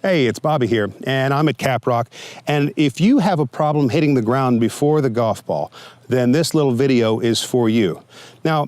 Hey, it's Bobby here, and I'm at Caprock. And if you have a problem hitting the ground before the golf ball, then this little video is for you. Now,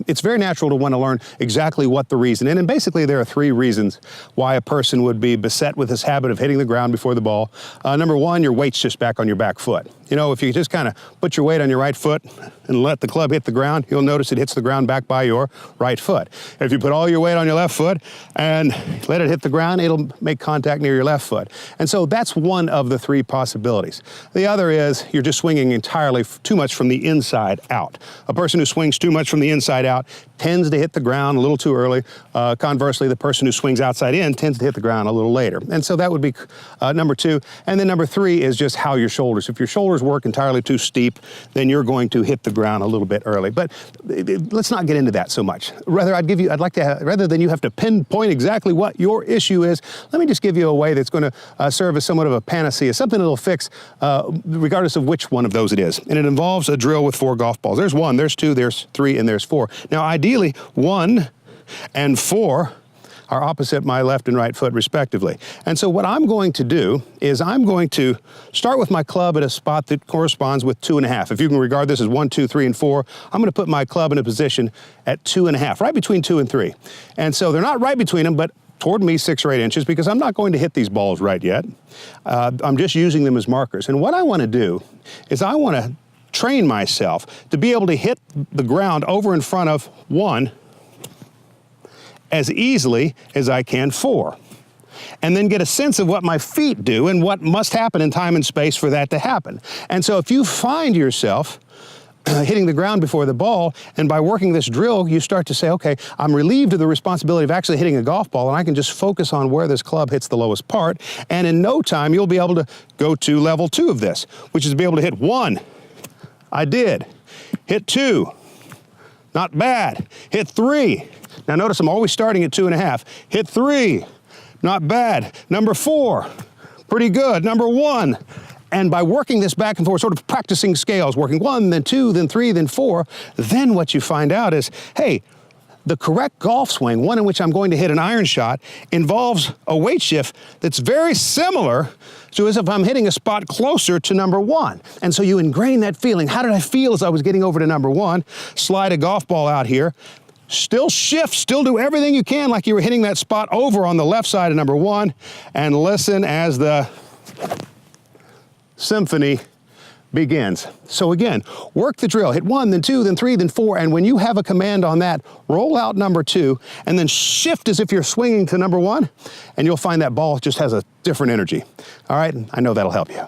it's very natural to want to learn exactly what the reason is, and basically there are three reasons why a person would be beset with this habit of hitting the ground before the ball. Number one, your weight's just back on your back foot. You know, if you just kind of put your weight on your right foot and let the club hit the ground, you'll notice it hits the ground back by your right foot. If you put all your weight on your left foot and let it hit the ground, it'll make contact near your left foot. And so that's one of the three possibilities. The other is you're just swinging entirely too much from the inside out. A person who swings too much from the inside out tends to hit the ground a little too early. Conversely, the person who swings outside in tends to hit the ground a little later. And so that would be number two. And then number three is just how your shoulders. If your shoulders work entirely too steep, then you're going to hit the ground a little bit early. But let's not get into that so much. Rather, rather than you have to pinpoint exactly what your issue is, let me just give you a way that's going to serve as somewhat of a panacea, something that'll fix regardless of which one of those it is. And it involves a drill with 4 golf balls. There's 1, there's 2, there's 3, and there's 4. Now, ideally, 1 and 4 are opposite my left and right foot respectively. And so what I'm going to do is I'm going to start with my club at a spot that corresponds with 2.5. If you can regard this as 1, 2, 3, and 4, I'm gonna put my club in a position at 2.5, right between 2 and 3. And so they're not right between them, but toward me 6 or 8 inches, because I'm not going to hit these balls right yet. I'm just using them as markers. And what I wanna do is I wanna train myself to be able to hit the ground over in front of 1 as easily as I can 4. And then get a sense of what my feet do and what must happen in time and space for that to happen. And so if you find yourself hitting the ground before the ball, and by working this drill, you start to say, okay, I'm relieved of the responsibility of actually hitting a golf ball, and I can just focus on where this club hits the lowest part, and in no time, you'll be able to go to level 2 of this, which is to be able to hit 1. I did. Hit 2. Not bad. Hit 3. Now notice I'm always starting at 2.5. Hit 3. Not bad. Number 4. Pretty good. Number 1. And by working this back and forth, sort of practicing scales, working 1, then 2, then 3, then 4, then what you find out is, hey, the correct golf swing, one in which I'm going to hit an iron shot, involves a weight shift that's very similar to as if I'm hitting a spot closer to number 1. And so you ingrain that feeling. How did I feel as I was getting over to number 1? Slide a golf ball out here. Still shift, still do everything you can like you were hitting that spot over on the left side of number 1, and listen as the symphony begins. So again, work the drill. Hit 1, then 2, then 3, then 4, and when you have a command on that, roll out number 2, and then shift as if you're swinging to number 1, and you'll find that ball just has a different energy. All right, I know that'll help you.